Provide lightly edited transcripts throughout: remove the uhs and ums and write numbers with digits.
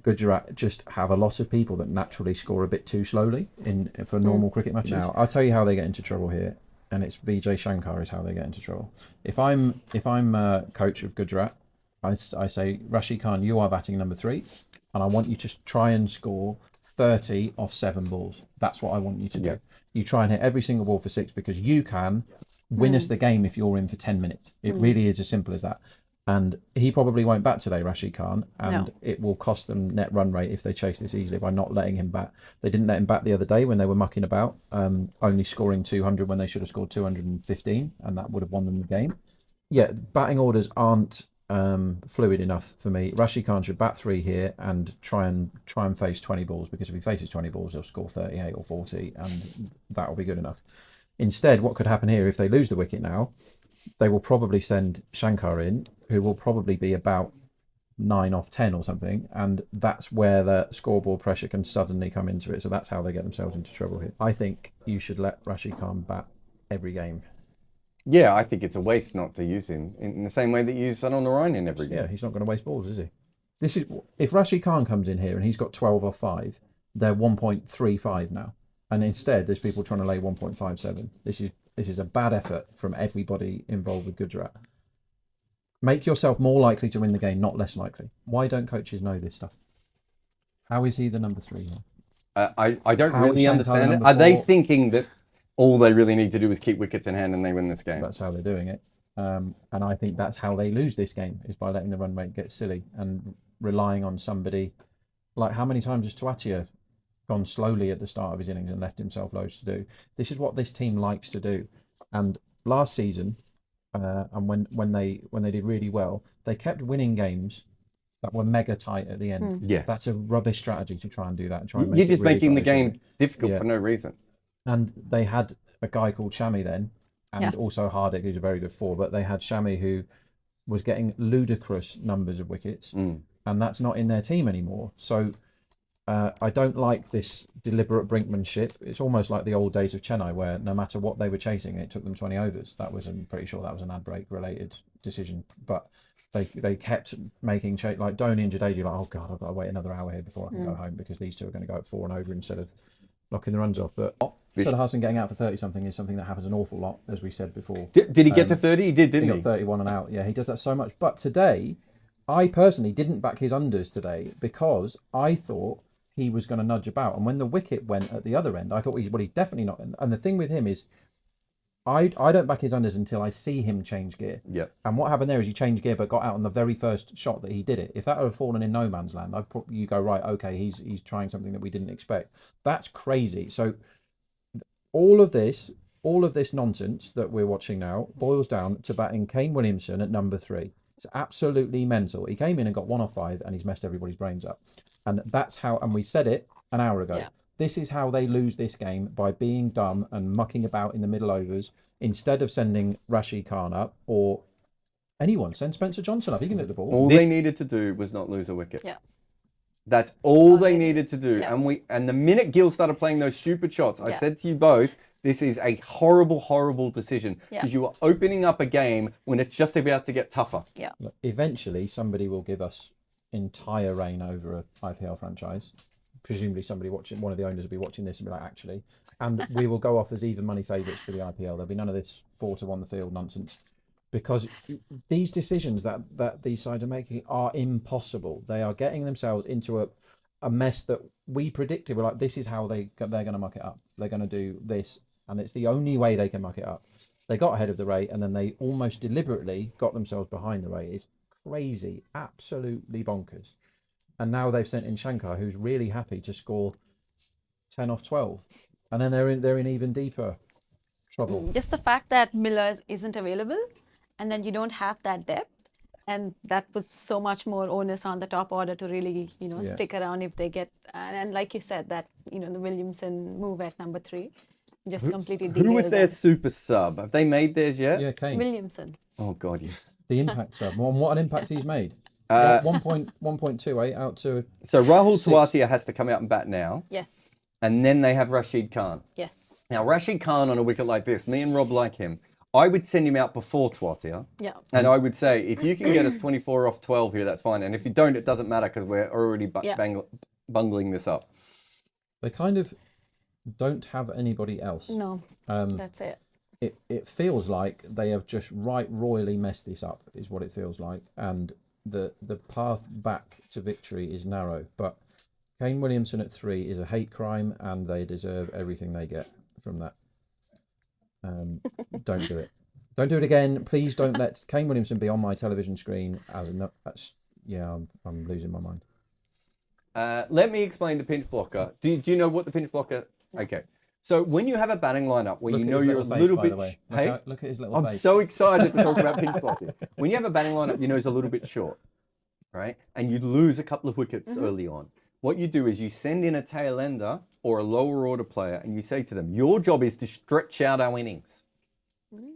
Gujarat just have a lot of people that naturally score a bit too slowly for normal cricket matches. Now, I'll tell you how they get into trouble here, and it's Vijay Shankar is how they get into trouble. If I'm coach of Gujarat, I say, Rashid Khan, you are batting number 3, and I want you to try and score 30 off 7 balls. That's what I want you to do. You try and hit every single ball for 6 because you can win us the game if you're in for 10 minutes. It really is as simple as that. And he probably won't bat today, Rashid Khan, and it will cost them net run rate if they chase this easily by not letting him bat. They didn't let him bat the other day when they were mucking about, only scoring 200 when they should have scored 215, and that would have won them the game. Yeah, batting orders aren't fluid enough for me. Rashid Khan should bat 3 here and try and face 20 balls, because if he faces 20 balls, he'll score 38 or 40, and that will be good enough. Instead, what could happen here if they lose the wicket now? They will probably send Shankar in, who will probably be about 9 off 10 or something, and that's where the scoreboard pressure can suddenly come into it. So that's how they get themselves into trouble here. I think you should let Rashid Khan bat every game. Yeah, I think it's a waste not to use him in the same way that you use Sunil Narayan in every game. Yeah, he's not going to waste balls, is he? This is if Rashid Khan comes in here and he's got 12 off 5, they're 1.35 now, and instead there's people trying to lay 1.57. This is a bad effort from everybody involved with Gujarat. Make yourself more likely to win the game, not less likely. Why don't coaches know this stuff? How is he the number 3 here? I don't really understand it. Are they thinking that all they really need to do is keep wickets in hand and they win this game? That's how they're doing it. And I think that's how they lose this game, is by letting the run rate get silly and relying on somebody. Like, how many times has Tuatia gone slowly at the start of his innings and left himself loads to do? This is what this team likes to do. And last season, and when they did really well, they kept winning games that were mega tight at the end. Yeah, that's a rubbish strategy to try and do that. And try and You're just really making the game difficult for no reason. And they had a guy called Shami then, and also Hardik, who's a very good 4. But they had Shami, who was getting ludicrous numbers of wickets, and that's not in their team anymore. So I don't like this deliberate brinkmanship. It's almost like the old days of Chennai, where no matter what they were chasing, it took them 20 overs. I'm pretty sure that was an ad break related decision, but they kept making like Dhoni and Jadeja, like, oh God, I've got to wait another hour here before I can go home, because these two are going to go at 4 and over instead of knocking the runs off. But Sir Hassan getting out for 30 something is something that happens an awful lot, as we said before. Did he get to 30? He did, didn't he? He got 31 and out. Yeah, he does that so much. But today, I personally didn't back his unders today, because I thought he was going to nudge about. And when the wicket went at the other end, I thought he's definitely not. And the thing with him is, I don't back his unders until I see him change gear. Yeah. And what happened there is he changed gear but got out on the very first shot that he did it. If that had fallen in no man's land, you go, right, okay, he's trying something that we didn't expect. That's crazy. So all of this nonsense that we're watching now boils down to batting Kane Williamson at number 3. It's absolutely mental. He came in and got 1 off 5 and he's messed everybody's brains up. And that's how, and we said it an hour ago. Yeah. This is how they lose this game, by being dumb and mucking about in the middle overs, instead of sending Rashid Khan up, or anyone. Send Spencer Johnson up. He can hit the ball. All they needed to do was not lose a wicket. Yeah. That's all they needed to do. Yeah. And the minute Gill started playing those stupid shots, I said to you both, this is a horrible, horrible decision, because you are opening up a game when it's just about to get tougher. Yeah. Look, eventually, somebody will give us entire reign over a IPL franchise. Presumably one of the owners will be watching this and be like, actually, and we will go off as even money favourites for the IPL. There'll be none of this 4 to 1 the field nonsense, because these decisions that these sides are making are impossible. They are getting themselves into a mess that we predicted. We're like, this is how they're going to muck it up. They're going to do this, and it's the only way they can muck it up. They got ahead of the rate, and then they almost deliberately got themselves behind the rate. It's crazy, absolutely bonkers. And now they've sent in Shankar, who's really happy to score 10 off 12. And then they're in even deeper trouble. Just the fact that Miller isn't available, and then you don't have that depth, and that puts so much more onus on the top order to really, stick around if they get. And like you said, that the Williamson move at number 3 just completely. Who was their super sub? Have they made theirs yet? Yeah, Kane Williamson. Oh God, yes. The impact sub. What an impact he's made. 1.28 out to. So Rahul Tewatia has to come out and bat now. Yes. And then they have Rashid Khan. Yes. Now Rashid Khan on a wicket like this, me and Rob like him. I would send him out before Twatia. Yeah. And I would say, if you can get us 24 off 12 here, that's fine. And if you don't, it doesn't matter because we're already bungling this up. They kind of don't have anybody else. No, that's it. It feels like they have just royally messed this up, is what it feels like. And the path back to victory is narrow. But Kane Williamson at 3 is a hate crime, and they deserve everything they get from that. Don't do it. Don't do it again. Please don't let Kane Williamson be on my television screen I'm losing my mind. Let me explain the pinch blocker. Do you know what the pinch blocker? Okay. So when you have a batting lineup where you know you're a little bit, look at his little face. I'm so excited to talk about pinch blocking. When you have a batting lineup, you know it's a little bit short, right? And you lose a couple of wickets early on. What you do is you send in a tail ender or a lower order player, and you say to them, your job is to stretch out our innings.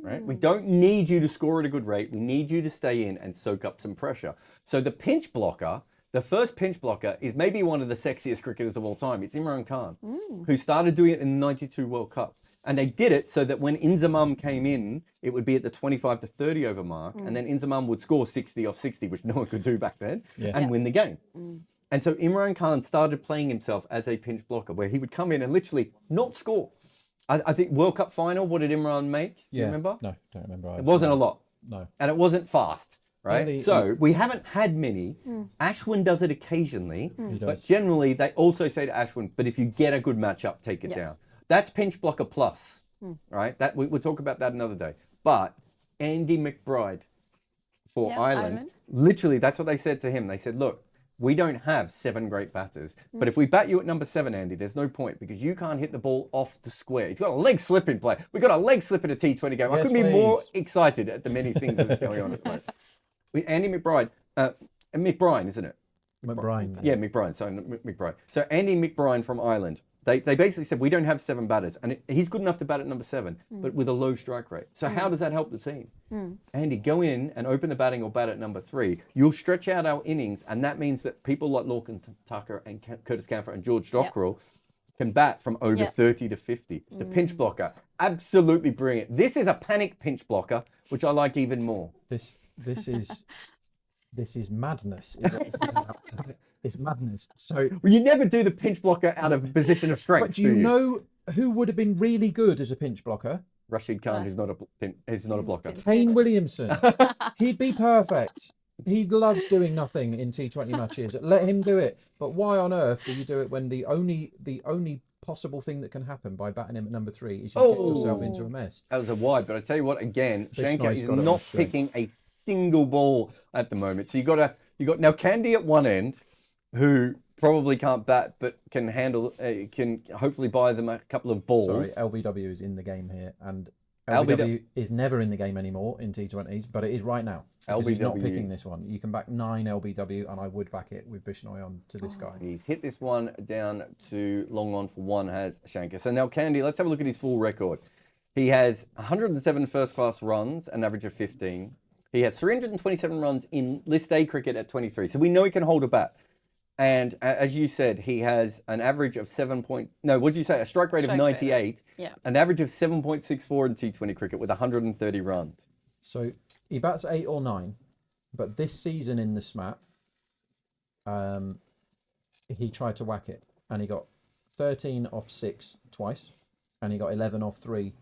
Right? We don't need you to score at a good rate. We need you to stay in and soak up some pressure. So the pinch blocker, the first pinch blocker, is maybe one of the sexiest cricketers of all time. It's Imran Khan, who started doing it in the 92 World Cup. And they did it so that when Inzamam came in, it would be at the 25 to 30 over mark. And then Inzamam would score 60 off 60, which no one could do back then, and win the game. And so Imran Khan started playing himself as a pinch blocker, where he would come in and literally not score. I think World Cup final, what did Imran make? Do you remember? No, don't remember. It wasn't a lot. No. And it wasn't fast, right? Really? So we haven't had many. Ashwin does it occasionally, He but does. generally they also say to Ashwin, but if you get a good matchup, take it down. That's pinch blocker plus, right? That we'll talk about that another day. But Andy McBride for Ireland, literally that's what they said to him. They said, look, we don't have 7 great batters, but if we bat you at number 7, Andy, there's no point because you can't hit the ball off the square. He's got a leg slip in play. We've got a leg slip in a T20 game. I couldn't be more excited at the many things that's going on at the moment. With Andy McBride, McBride, isn't it? McBride. Yeah, McBride. So McBride. So Andy McBride from Ireland. They basically said, we don't have 7 batters. And he's good enough to bat at number 7, but with a low strike rate. So how does that help the team? Andy, go in and open the batting or bat at number 3. You'll stretch out our innings. And that means that people like Lorcan Tucker and Curtis Camphor and George Dockrell can bat from over 30 to 50. The pinch blocker, absolutely brilliant. This is a panic pinch blocker, which I like even more. This is madness. It's madness. So you never do the pinch blocker out of a position of strength. But do you know who would have been really good as a pinch blocker? Rashid Khan, who's not a blocker. Kane Williamson. He'd be perfect. He loves doing nothing in T20 matches. Let him do it. But why on earth do you do it when the only possible thing that can happen by batting him at number 3 is you get yourself into a mess? That was a wide, but I tell you what, again, Shankar is not picking a single ball at the moment. So you got now Candy at one end, who probably can't bat but can handle, can hopefully buy them a couple of balls. Sorry, LBW is in the game here, and LBW is never in the game anymore in T20s, but it is right now. He's not picking this one. You can back 9 LBW, and I would back it with Bishnoi on to this guy. He's hit this one down to long on for 1, has Shankar. So now Candy, let's have a look at his full record. He has 107 first-class runs, an average of 15. He has 327 runs in List A cricket at 23. So we know he can hold a bat. And as you said, he has an average of a strike rate of 98, an average of 7.64 in T20 cricket with 130 runs. So he bats 8 or 9, but this season in the SMAP, he tried to whack it, and he got 13 off 6 twice, and he got 11 off 3,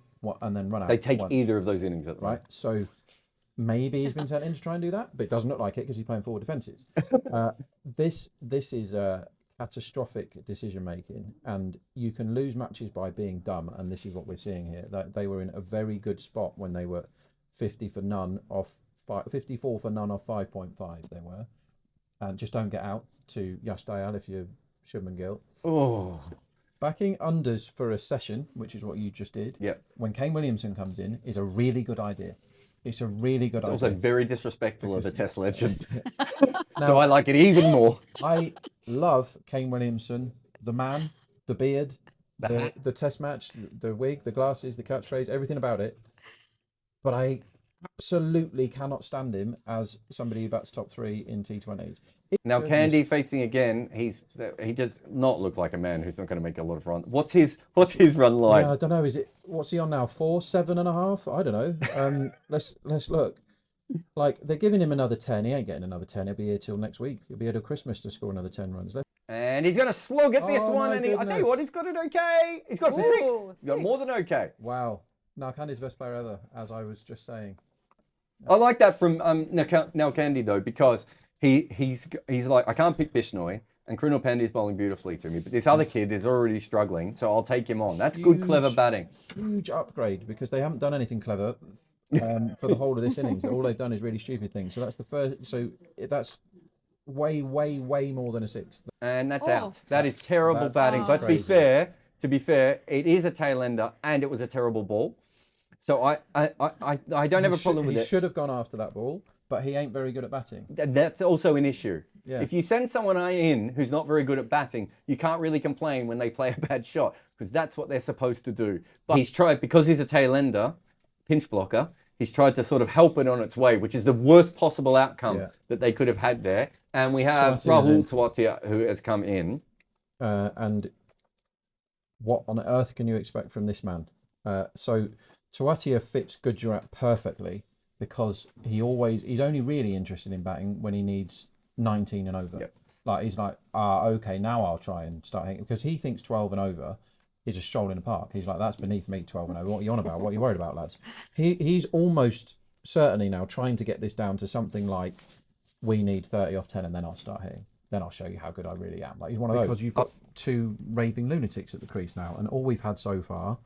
and then run out. They take either of those innings at the right. So maybe he's been sent in to try and do that, but it doesn't look like it because he's playing forward defences. This is a catastrophic decision making, and you can lose matches by being dumb. And this is what we're seeing here. That they were in a very good spot when they were 54 for none off 5.5. They were, and just don't get out to Yash Dayal if you're Shubman Gill. Backing unders for a session, which is what you just did. When Kane Williamson comes in, is a really good idea. It's a really good idea. It's also very disrespectful of the Test legend. So I like it even more. I love Kane Williamson, the man, the beard, the Test match, the wig, the glasses, the catchphrase, everything about it. But I absolutely cannot stand him as somebody who bats top 3 in T20s. Now Candy facing again, he does not look like a man who's not going to make a lot of runs. What's his run like? Yeah, I don't know. What's he on now? 4, 7.5? I don't know. Let's look. Like they're giving him another 10. He ain't getting another 10. He'll be here till next week. He'll be here till Christmas to score another 10 runs. And he's going to slog at this one. And I tell you what, he's got it okay. He's got 6. He's got more than okay. Wow. Now Candy's best player ever, as I was just saying. I like that from now Candy though, because he's like, I can't pick Bishnoi, and Krunal Pandya's bowling beautifully to me, but this other kid is already struggling, so I'll take him on. That's good, clever batting. Huge upgrade, because they haven't done anything clever for the whole of this innings. All they've done is really stupid things. So that's the first. So that's way more than a 6. And that's out. That is terrible batting. But to be fair, it is a tail ender, and it was a terrible ball. So I don't have a problem with it. He should have gone after that ball, but he ain't very good at batting. That's also an issue. Yeah. If you send someone in who's not very good at batting, you can't really complain when they play a bad shot, because that's what they're supposed to do. But he's tried, because he's a tail ender, pinch blocker, he's tried to sort of help it on its way, which is the worst possible outcome that they could have had there. And we have Rahul Tewatia, who has come in. And what on earth can you expect from this man? So Tewatia fits Gujarat perfectly, because he's only really interested in batting when he needs 19 and over. Yep. Like he's like, okay, now I'll try and start hitting, because he thinks 12 and over is a stroll in the park. He's like, that's beneath me, 12 and over. What are you on about? What are you worried about, lads? He's almost certainly now trying to get this down to something like, we need 30 off 10 and then I'll start hitting. Then I'll show you how good I really am. Like he's one of those. Because you've got 2 raving lunatics at the crease now, and all we've had so far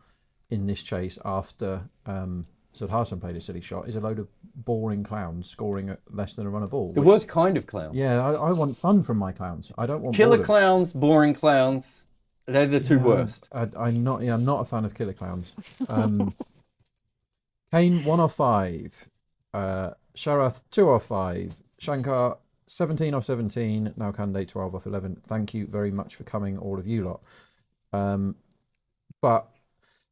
in this chase after Sudharsan played a silly shot is a load of boring clowns scoring at less than a run a ball. The worst kind of clown. Yeah, I want fun from my clowns. I don't want killer clowns, boring clowns. They're the 2 worst. I'm not a fan of killer clowns. Kane 1 off 5, Sharath 2 off 5, Shankar 17 off 17, now candidate 12 off 11. Thank you very much for coming, all of you lot. But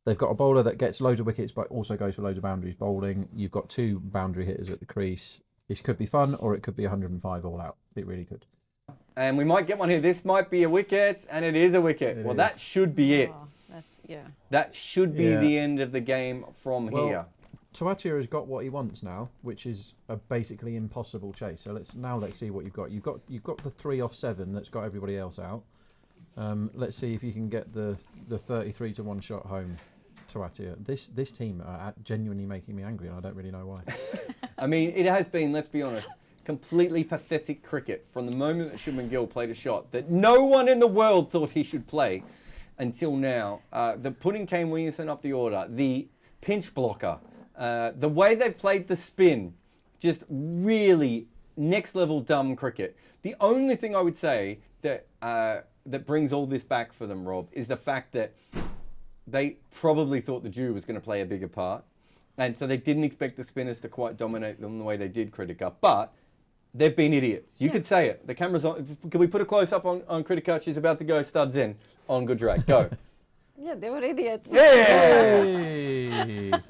they've got a bowler that gets loads of wickets but also goes for loads of boundaries bowling. You've got 2 boundary hitters at the crease. This could be fun, or it could be 105 all out. It really could. And we might get one here. This might be a wicket, and it is a wicket. Well, that should be it. That should be the end of the game from here. Tewatia has got what he wants now, which is a basically impossible chase. So let's see what you've got. You've got the 3 off 7 that's got everybody else out. Let's see if you can get the 33 to 1 shot home. Tewatia. This team are genuinely making me angry, and I don't really know why. I mean, it has been, let's be honest, completely pathetic cricket from the moment that Shubman Gill played a shot that no one in the world thought he should play until now. The putting Kane Williamson up the order, the pinch blocker, the way they've played the spin, just really next level dumb cricket. The only thing I would say that that brings all this back for them, Rob, is the fact that they probably thought the Jew was going to play a bigger part. And so they didn't expect the spinners to quite dominate them the way they did Critica. But they've been idiots. You could say it. The camera's on. Can we put a close-up on Critica? She's about to go studs in on Gujarat. Go. Yeah, they were idiots. Yeah!